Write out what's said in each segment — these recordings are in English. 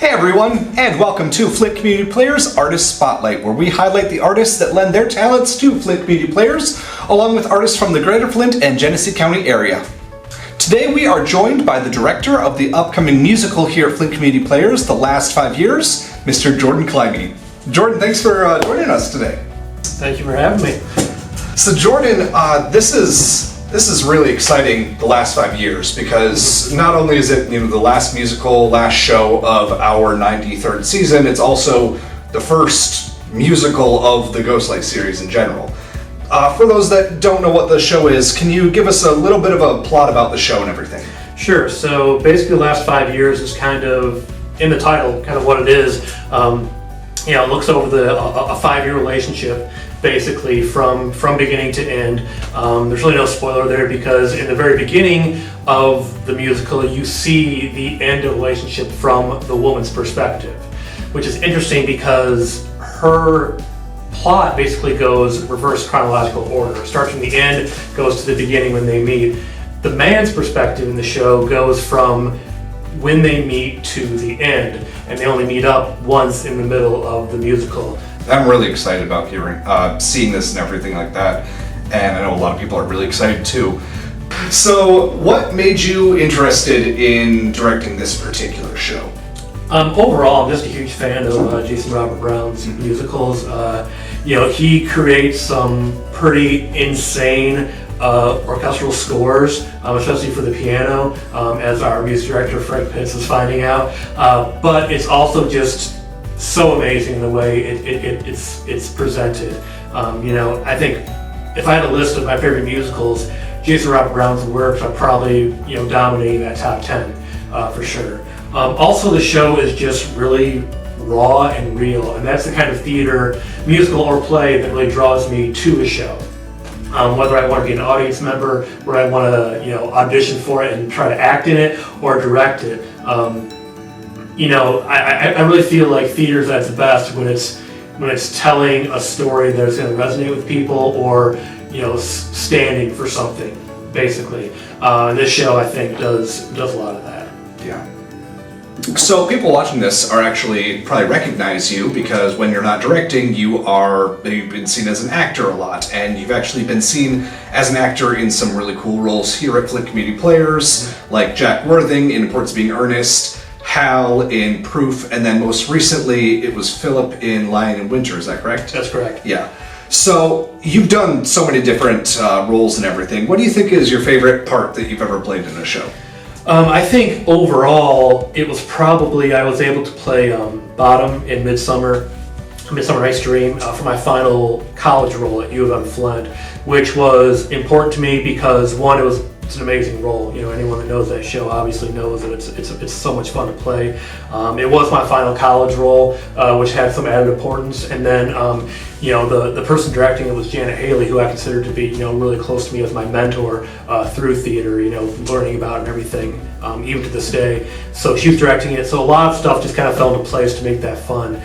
Hey everyone, and welcome to Flint Community Players Artist Spotlight, where we highlight the artists that lend their talents to Flint Community Players, along with artists from the Greater Flint and Genesee County area. Today we are joined by the director of the upcoming musical here at Flint Community Players, The Last 5 Years, Mr. Jordan Climie. Jordan, thanks for joining us today. Thank you for having me. So Jordan, this is really exciting, The Last 5 Years, because not only is it the last musical, last show of our 93rd season, it's also the first musical of the Ghostlight series in general. For those that don't know what the show is, can you give us a little bit of a plot about the show and everything? Sure. So basically, The Last 5 Years is kind of in the title, kind of what it is. It looks over a 5-year relationship, basically from beginning to end. There's really no spoiler there because in the very beginning of the musical, you see the end of the relationship from the woman's perspective, which is interesting because her plot basically goes reverse chronological order. It starts from the end, goes to the beginning when they meet. The man's perspective in the show goes from when they meet to the end, and they only meet up once in the middle of the musical. I'm really excited about seeing this and everything like that, and I know a lot of people are really excited too. So, what made you interested in directing this particular show? Overall, I'm just a huge fan of Jason Robert Brown's musicals. He creates some pretty insane orchestral scores, especially for the piano, as our music director Frank Pitts is finding out. But it's also just so amazing the way it's presented. I think if I had a list of my favorite musicals, Jason Robert Brown's works are probably dominating that top 10 for sure. Also, the show is just really raw and real, and that's the kind of theater, musical or play, that really draws me to a show. Whether I want to be an audience member, where I want to audition for it and try to act in it, or direct it. I really feel like theater's at its best when it's telling a story that's going to resonate with people, or standing for something, basically. This show, I think, does a lot of that. Yeah. So people watching this are actually probably recognize you because when you're not directing, you've been seen as an actor a lot, and you've actually been seen as an actor in some really cool roles here at Flint Community Players, like Jack Worthing in Importance Being Earnest, Hal in Proof, and then most recently it was Philip in Lion in Winter. Is that correct? That's correct. Yeah. So you've done so many different roles and everything. What do you think is your favorite part that you've ever played in a show? I think overall it was probably I was able to play Bottom in Midsummer Night's Dream for my final college role at U of M Flint, which was important to me because one, it's an amazing role. Anyone that knows that show obviously knows that it's so much fun to play. It was my final college role, which had some added importance. And then, the person directing it was Janet Haley, who I consider to be, really close to me as my mentor through theater. Learning about it and everything, even to this day. So she was directing it. So a lot of stuff just kind of fell into place to make that fun.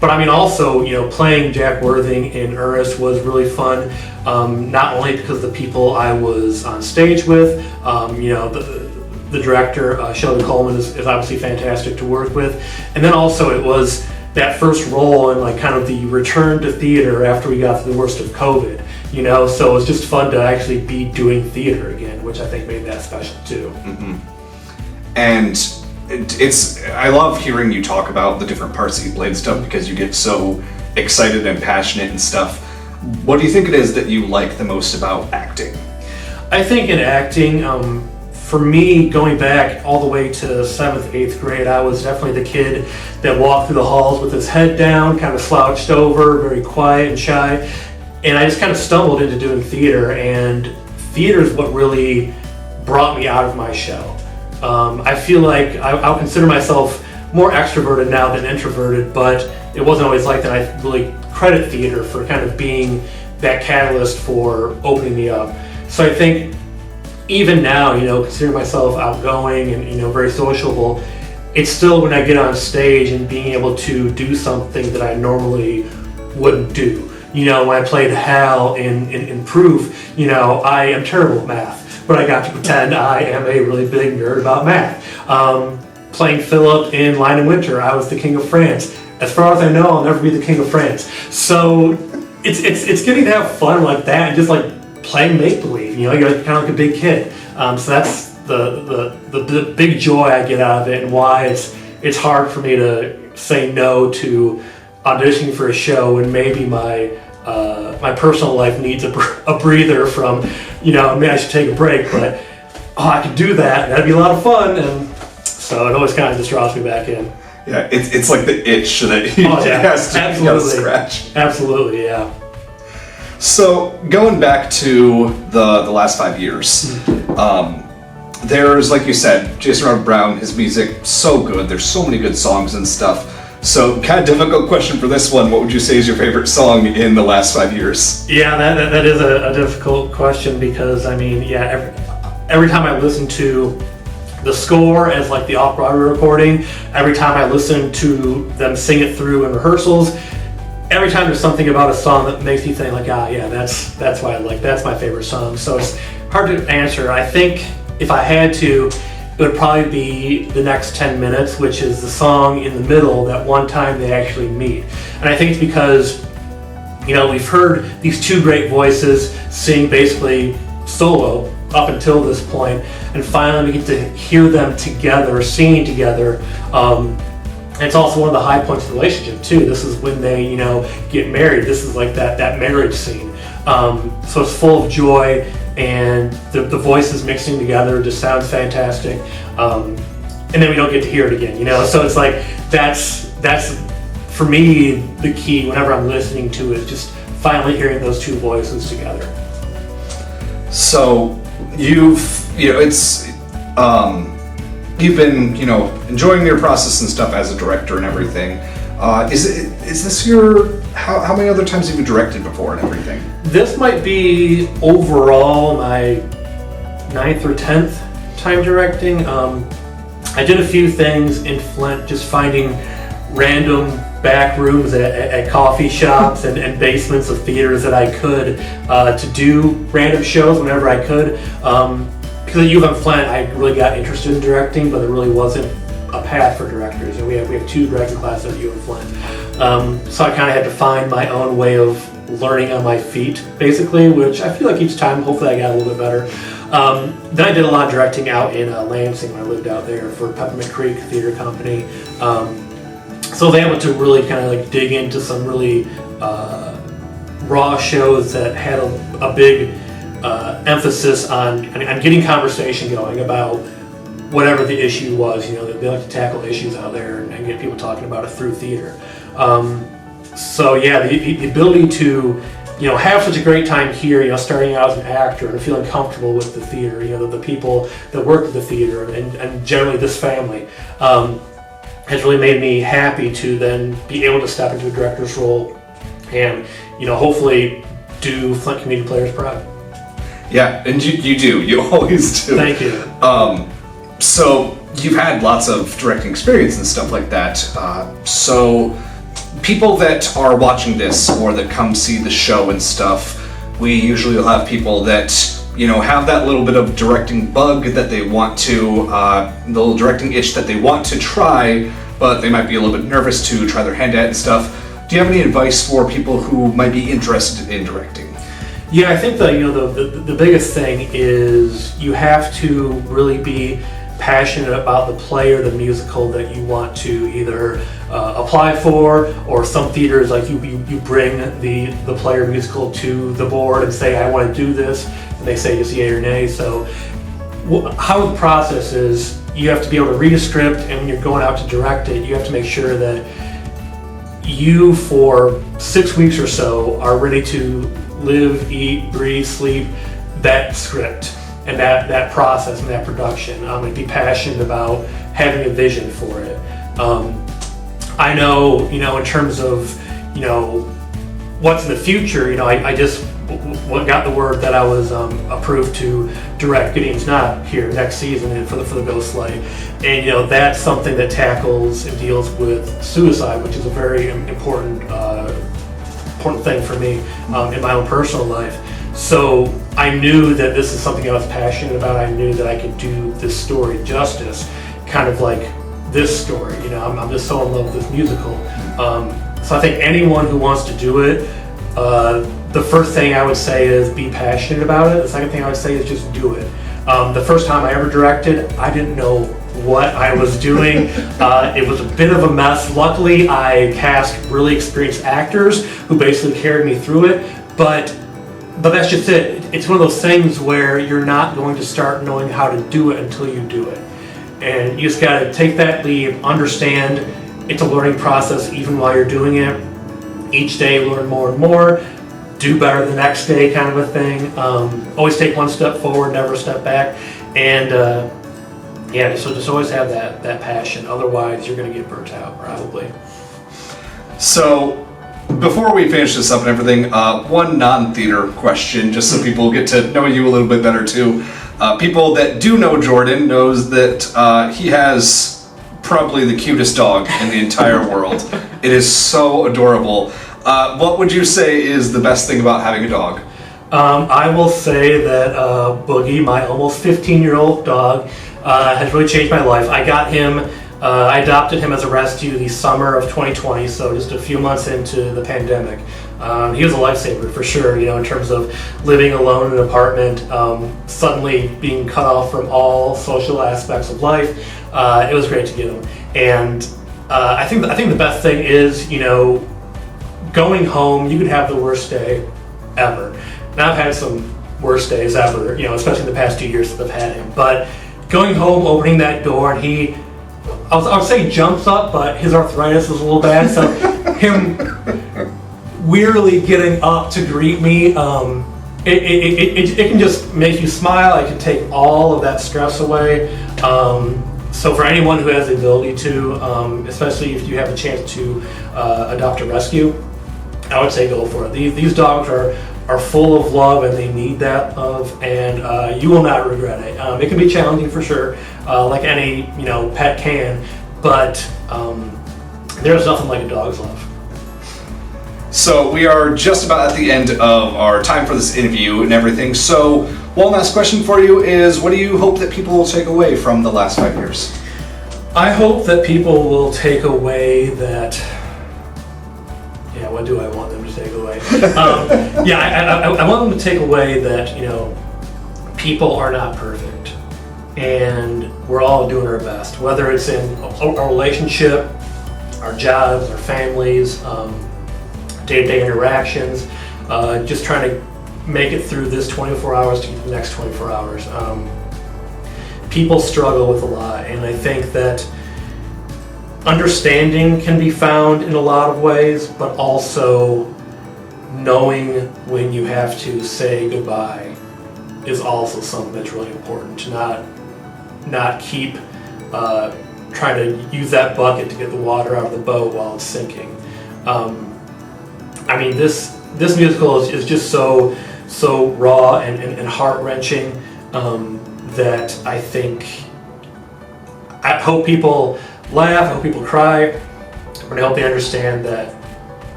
But also, playing Jack Worthing in Earnest was really fun. Not only because the people I was on stage with, the director, Sheldon Coleman, is obviously fantastic to work with. And then also it was that first role and kind of the return to theater after we got through the worst of COVID. So it was just fun to actually be doing theater again, which I think made that special too. Mm-hmm. And I love hearing you talk about the different parts that you played and stuff because you get so excited and passionate and stuff. What do you think it is that you like the most about acting? I think in acting, for me, going back all the way to 7th, 8th grade, I was definitely the kid that walked through the halls with his head down, kind of slouched over, very quiet and shy. And I just kind of stumbled into doing theater, and theater is what really brought me out of my shell. I feel like I'll consider myself more extroverted now than introverted, but it wasn't always like that. I really credit theater for kind of being that catalyst for opening me up. So I think even now, considering myself outgoing and very sociable, it's still when I get on stage and being able to do something that I normally wouldn't do. When I played Hal in Proof, I am terrible at math, but I got to pretend I am a really big nerd about math. playing Philip in Lion in Winter, I was the King of France. As far as I know, I'll never be the King of France. So it's getting to have fun like that and just like playing make-believe. You're kind of like a big kid. So that's the big joy I get out of it, and why it's hard for me to say no to auditioning for a show when maybe my personal life needs a breather from, maybe I should take a break, but I could do that, and that'd be a lot of fun, and so it always kind of just draws me back in. Yeah, it's like the itch that he has to scratch. Absolutely, yeah. So going back to the last 5 years, there's, like you said, Jason Robert Brown, his music, so good. There's so many good songs and stuff. So, kind of difficult question for this one. What would you say is your favorite song in the last 5 years? Yeah, that is a difficult question, because every time I listen to the score as like the off-Broadway recording, every time I listen to them sing it through in rehearsals, every time there's something about a song that makes me think like, that's why that's my favorite song. So it's hard to answer. I think if I had to, it would probably be The Next 10 Minutes, which is the song in the middle that one time they actually meet. And I think it's because, we've heard these two great voices sing basically solo up until this point, and finally we get to hear them together, singing together. And it's also one of the high points of the relationship too. This is when they, get married. This is like that marriage scene. So it's full of joy, and the voices mixing together just sounds fantastic. And then we don't get to hear it again, So it's like that's for me the key whenever I'm listening to it, just finally hearing those two voices together. So you've been enjoying your process and stuff as a director and everything. Is this your how many other times have you directed before and everything? This might be overall my 9th or 10th time directing. I did a few things in Flint, just finding random back rooms at coffee shops and basements of theaters that I could to do random shows whenever I could. Because at U of M Flint, I really got interested in directing, but there really wasn't a path for directors. We have 2 directing classes at U of M Flint. So I kind of had to find my own way of learning on my feet, basically, which I feel like each time, hopefully I got a little bit better. Then I did a lot of directing out in Lansing when I lived out there for Peppermint Creek Theater Company. So I was able to really kind of like dig into some really raw shows that had a big emphasis on getting conversation going about whatever the issue was. They like to tackle issues out there and get people talking about it through theater. So yeah, the ability to have such a great time here, starting out as an actor and feeling comfortable with the theater, the people that work at the theater and generally this family, has really made me happy to then be able to step into a director's role and hopefully do Flint Community Players proud. Yeah, and you always do. Thank you. So you've had lots of directing experience and stuff like that. So people that are watching this or that come see the show and stuff, we usually will have people that have that little bit of directing bug that they want to, the little directing itch that they want to try, but they might be a little bit nervous to try their hand at and stuff. Do you have any advice for people who might be interested in directing? Yeah, I think the biggest thing is you have to really be passionate about the play or the musical that you want to either apply for, or some theaters like you bring the play or musical to the board and say, I want to do this, and they say just yay or nay. So how the process is, you have to be able to read a script, and when you're going out to direct it, you have to make sure that you, for 6 weeks or so, are ready to live, eat, breathe, sleep that script and that process and that production, and be passionate about having a vision for it. I know, in terms of, what's in the future, I just got the word that I was approved to direct Gideon's Knot here next season and for the Ghost Light. And, that's something that tackles and deals with suicide, which is a very important thing for me in my own personal life. So I knew that this is something I was passionate about. I knew that I could do this story justice, kind of like this story. I'm just so in love with this musical. So I think anyone who wants to do it, the first thing I would say is be passionate about it. The second thing I would say is just do it. The first time I ever directed, I didn't know what I was doing. It was a bit of a mess. Luckily, I cast really experienced actors who basically carried me through it, but that's just it. It's one of those things where you're not going to start knowing how to do it until you do it. And you just gotta take that leap, understand it's a learning process even while you're doing it. Each day learn more and more, do better the next day kind of a thing. Always take one step forward, never a step back. And so just always have that passion. Otherwise you're gonna get burnt out probably. So before we finish this up and everything, one non-theater question, just so people get to know you a little bit better too. People that do know Jordan knows that he has probably the cutest dog in the entire world. It is so adorable. What would you say is the best thing about having a dog? I will say that Boogie, my almost 15-year-old dog, has really changed my life. I adopted him as a rescue the summer of 2020, so just a few months into the pandemic. He was a lifesaver for sure, in terms of living alone in an apartment, suddenly being cut off from all social aspects of life. It was great to get him. And I think the best thing is, going home. You could have the worst day ever. And I've had some worst days ever, especially in the past 2 years that I've had him. But going home, opening that door, and I would say jumps up, but his arthritis is a little bad, so him wearily getting up to greet me, it can just make you smile. It can take all of that stress away. So for anyone who has the ability to, especially if you have a chance to adopt a rescue, I would say go for it. These dogs are full of love, and they need that love, and you will not regret it. It can be challenging for sure, like any pet can, but there's nothing like a dog's love. So we are just about at the end of our time for this interview and everything. So one last question for you is, what do you hope that people will take away from the last 5 years? I hope that people will take away that. What do I want them to take away? I want them to take away that people are not perfect, and we're all doing our best. Whether it's in our relationship, our jobs, our families, day-to-day interactions, just trying to make it through this 24 hours to the next 24 hours. People struggle with a lot, and I think that understanding can be found in a lot of ways, but also knowing when you have to say goodbye is also something that's really important. To not keep trying to use that bucket to get the water out of the boat while it's sinking. This musical is just so raw and heart-wrenching that I hope people laugh, I hope people cry, but I hope they understand that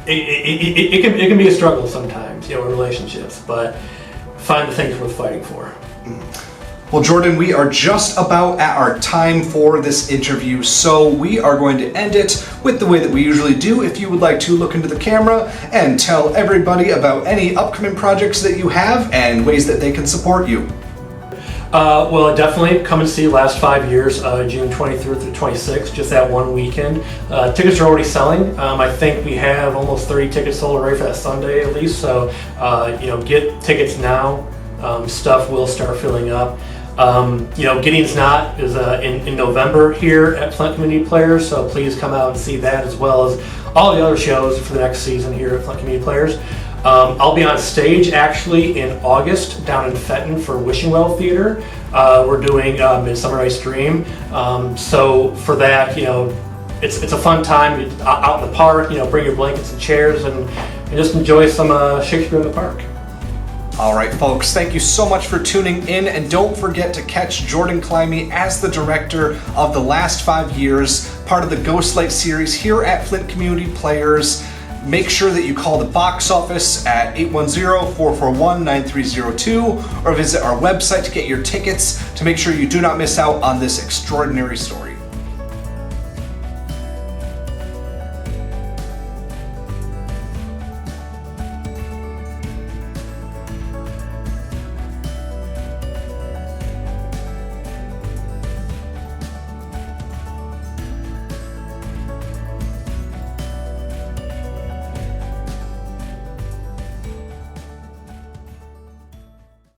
it can be a struggle sometimes, in relationships, but find the things worth fighting for. Well, Jordan, we are just about at our time for this interview, so we are going to end it with the way that we usually do. If you would like to look into the camera and tell everybody about any upcoming projects that you have and ways that they can support you. Well, definitely come and see Last 5 Years, June 23rd through 26th, just that one weekend. Tickets are already selling. I think we have almost 30 tickets sold already for that Sunday at least, so get tickets now. Stuff will start filling up. Getting's Not is in November here at Flint Community Players, so please come out and see that, as well as all the other shows for the next season here at Flint Community Players. I'll be on stage actually in August down in Fenton for Wishing Well Theater. We're doing Midsummer Night's Dream. So for that, it's a fun time out in the park. Bring your blankets and chairs and just enjoy some Shakespeare in the park. All right, folks, thank you so much for tuning in, and don't forget to catch Jordan Climie as the director of The Last 5 Years, part of the Ghostlight series here at Flint Community Players. make sure that you call the box office at 810-441-9302 or visit our website to get your tickets to make sure you do not miss out on this extraordinary story.